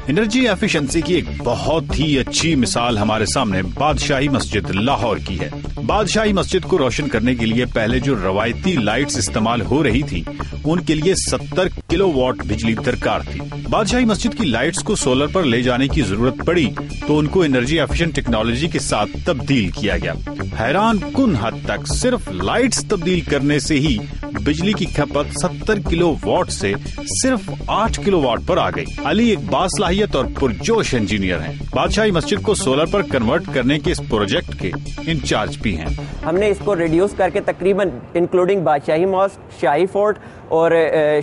Energy efficiency की एक बहुत ही अच्छी मिसाल हमारे सामने बादशाही मस्जिद लाहौर की है। बादशाही मस्जिद को रोशन करने के लिए पहले जो रवायती लाइट्स इस्तेमाल हो रही थी उनके लिए 70 किलोवाट बिजली दरकार थी। बादशाही मस्जिद की लाइट्स को सोलर पर ले जाने की जरूरत पड़ी तो उनको एनर्जी एफिशिएंट टेक्नोलॉजी के साथ तब्दील किया गया। हैरान कुन हद तक सिर्फ लाइट्स तब्दील करने से ही बिजली की खपत 70 किलोवाट से सिर्फ 8 किलोवाट पर आ गई। अली एक बासलाहियत और पुरजोश इंजीनियर हैं। बादशाही मस्जिद को सोलर पर कन्वर्ट करने के इस प्रोजेक्ट के इंचार्ज भी हैं। हमने इसको रिड्यूस करके तकरीबन इंक्लूडिंग बादशाही मॉस्क, शाही फोर्ट और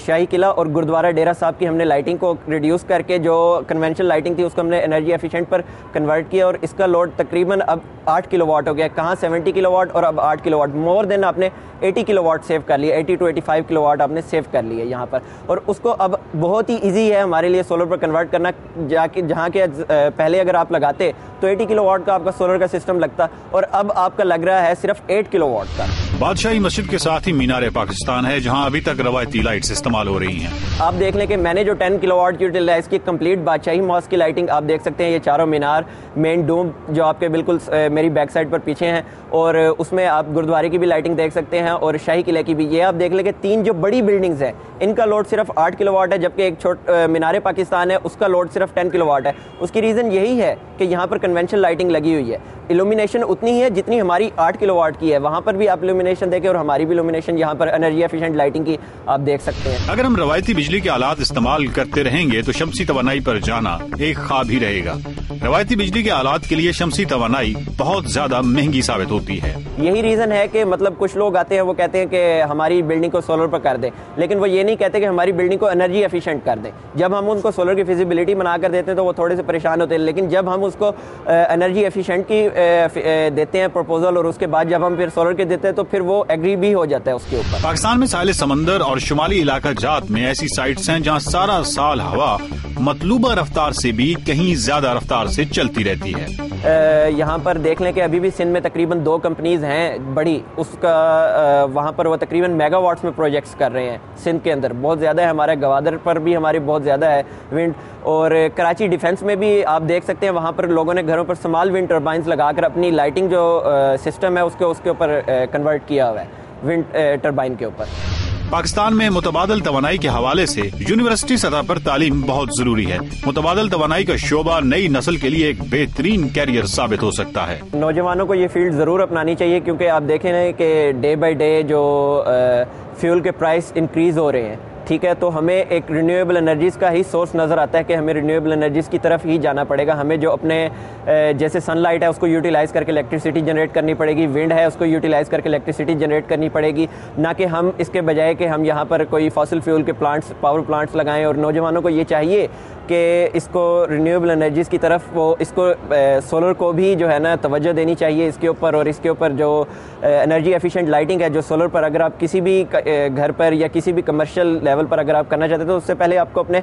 शाही किला और गुरुद्वारा डेरा साहब की हमने लाइटिंग को रिड्यूस करके जो कन्वेंशनल लाइटिंग थी उसको हमने एनर्जी एफिशिएंट पर कन्वर्ट किया और इसका लोड तकरीबन अब 8 किलोवाट हो गया। कहाँ 70 किलोवाट और अब 8 किलोवाट, मोर देन आपने 80 किलोवाट सेव कर लिया, 80 to 85 किलोवाट आपने सेव कर लिया यहाँ पर। और उसको अब बहुत ही ईजी है हमारे लिए सोलर पर कन्वर्ट करना, जाके जहाँ के पहले अगर आप लगाते तो 80 किलोवाट का आपका सोलर का सिस्टम लगता और अब आपका लग रहा है सिर्फ 8 किलोवाट का। बादशाही मस्जिद के साथ ही मीनार पाकिस्तान है जहां अभी तक रवायती लाइट्स इस्तेमाल हो रही हैं। आप देख लें कि मैंने जो 10 किलोवाट यूटिलाइज की कंप्लीट बादशाही मॉस्क की लाइटिंग आप देख सकते हैं। ये चारों मीनार, मेन डोम जो आपके बिल्कुल मेरी बैक साइड पर पीछे हैं और उसमें आप गुरुद्वारे की भी लाइटिंग देख सकते हैं और शाही किले की भी। ये आप देख लें कि 3 जो बड़ी बिल्डिंग्स हैं इनका लोड सिर्फ 8 किलोवाट है, जबकि एक मीनार पाकिस्तान है उसका लोड सिर्फ 10 किलोवाट है। उसकी रीज़न यही है कि यहाँ पर कन्वेंशनल लाइटिंग लगी हुई है। इल्यूमिनेशन उतनी ही है जितनी हमारी 8 किलोवाट की है, वहाँ पर भी आप इल्यूमिनेशन देखें और हमारी भी इल्यूमिनेशन यहाँ पर एनर्जी एफिशिएंट लाइटिंग की आप देख सकते हैं। अगर हम रवायती बिजली के आलात इस्तेमाल करते रहेंगे तो शमसी तवानाई पर जाना एक ख्वाब ही रहेगा। रवायती बिजली के आलात के लिए शमसी तवानाई बहुत ज्यादा महंगी साबित होती है। यही रीजन है कि मतलब कुछ लोग आते हैं वो कहते हैं कि हमारी बिल्डिंग को सोलर पर कर दें, लेकिन वो ये नहीं कहते कि हमारी बिल्डिंग को एनर्जी एफिशिएंट कर दें। जब हम उनको सोलर की फिजिबिलिटी बना कर देते हैं तो वो थोड़े से परेशान होते हैं, लेकिन जब हम उसको एनर्जी एफिशिएंट की देते हैं प्रपोजल और उसके बाद जब हम फिर सोलर के देते हैं तो फिर वो एग्री भी हो जाता है उसके ऊपर। पाकिस्तान में साहिल समंदर और शुमाली इलाका जात में ऐसी साइट्स हैं जहाँ सारा साल हवा मतलूबा रफ्तार से भी कहीं ज्यादा रफ्तार से चलती रहती है। यहाँ पर देख लें कि अभी भी सिंध में तकरीबन 2 कंपनीज हैं बड़ी, उसका वहाँ पर वो तकरीबन मेगावाट्स में प्रोजेक्ट्स कर रहे हैं। सिंध के अंदर बहुत ज़्यादा है, हमारे गवादर पर भी हमारी बहुत ज़्यादा है विंड, और कराची डिफेंस में भी आप देख सकते हैं वहाँ पर लोगों ने घरों पर स्मॉल विंड टर्बाइंस लगाकर अपनी लाइटिंग जो सिस्टम है उसके ऊपर कन्वर्ट किया हुआ है विंड टर्बाइन के ऊपर। पाकिस्तान में मुतबादल तवानाई के हवाले से यूनिवर्सिटी सतह पर तालीम बहुत जरूरी है। मुतबादल तवानाई का शोबा नई नस्ल के लिए एक बेहतरीन कैरियर साबित हो सकता है। नौजवानों को ये फील्ड जरूर अपनानी चाहिए क्योंकि आप देखें कि डे बाई डे जो फ्यूल के प्राइस इंक्रीज हो रहे हैं, ठीक है, तो हमें एक रिन्यूएबल एनर्जीज़ का ही सोर्स नज़र आता है कि हमें रिन्यूएबल एनर्जीज़ की तरफ ही जाना पड़ेगा। हमें जो अपने जैसे सनलाइट है उसको यूटिलाइज़ करके इलेक्ट्रिसिटी जनरेट करनी पड़ेगी, विंड है उसको यूटिलाइज़ करके इलेक्ट्रिसिटी जनरेट करनी पड़ेगी, ना कि हम इसके बजाय कि हम यहाँ पर कोई फॉसिल फ्यूल के प्लांट्स, पावर प्लांट्स लगाएं। और नौजवानों को ये चाहिए कि इसको रिन्यूएबल एनर्जीज़ की तरफ वो इसको सोलर को भी जो है ना तवज्जो देनी चाहिए इसके ऊपर। और इसके ऊपर जो एनर्जी एफिशिएंट लाइटिंग है जो सोलर पर अगर आप किसी भी घर पर या किसी भी कमर्शियल लेवल पर अगर आप करना चाहते हैं तो उससे पहले आपको अपने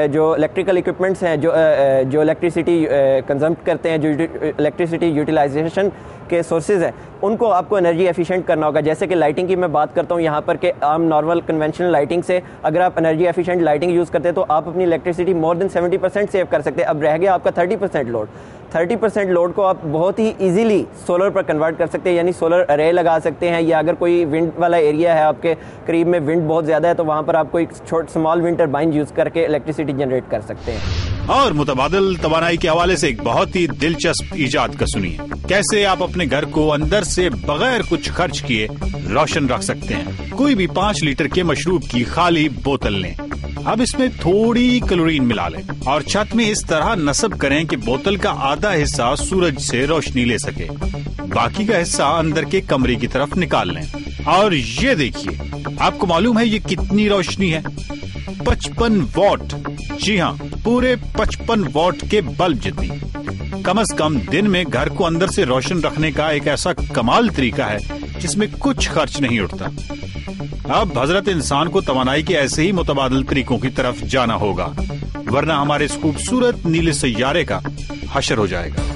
जो इलेक्ट्रिकल इक्विपमेंट्स हैं जो इलेक्ट्रिसिटी कंज्यूम करते हैं, जो इलेक्ट्रिसिटी यूटिलाइजेशन के सोर्सेज हैं, उनको आपको एनर्जी एफिशिएंट करना होगा। जैसे कि लाइटिंग की मैं बात करता हूँ यहाँ पर कि आम नॉर्मल कन्वेंशनल लाइटिंग से अगर आप एनर्जी एफिशिएंट लाइटिंग यूज़ करते हैं तो आप अपनी इलेक्ट्रिसिटी मोर देन 70% सेव कर सकते हैं। अब रह गया आपका 30% लोड। 30% लोड को आप बहुत ही इजीली सोलर पर कन्वर्ट कर सकते हैं, यानी सोलर अरे लगा सकते हैं, या अगर कोई विंड वाला एरिया है आपके करीब में, विंड बहुत ज़्यादा है, तो वहाँ पर आप कोई स्मॉल विंड टरबाइन यूज़ करके इलेक्ट्रिसिटी जनरेट कर सकते हैं। और मुतबादल तवानाई के हवाले से एक बहुत ही दिलचस्प इजाद का सुनिए, कैसे आप अपने घर को अंदर से बगैर कुछ खर्च किए रोशन रख सकते हैं। कोई भी 5 लीटर के मशरूब की खाली बोतल लें, अब इसमें थोड़ी क्लोरीन मिला लें और छत में इस तरह नस्ब करें कि बोतल का आधा हिस्सा सूरज से रोशनी ले सके, बाकी का हिस्सा अंदर के कमरे की तरफ निकाल लें। और ये देखिए, आपको मालूम है ये कितनी रोशनी है? 55 वॉट। जी हाँ, पूरे 55 वॉट के बल्ब जितनी। कम से कम दिन में घर को अंदर से रोशन रखने का एक ऐसा कमाल तरीका है जिसमें कुछ खर्च नहीं उठता। अब हजरत इंसान को तवानाई के ऐसे ही मुतबादल तरीकों की तरफ जाना होगा, वरना हमारे इस खूबसूरत नीले सैयारे का हशर हो जाएगा।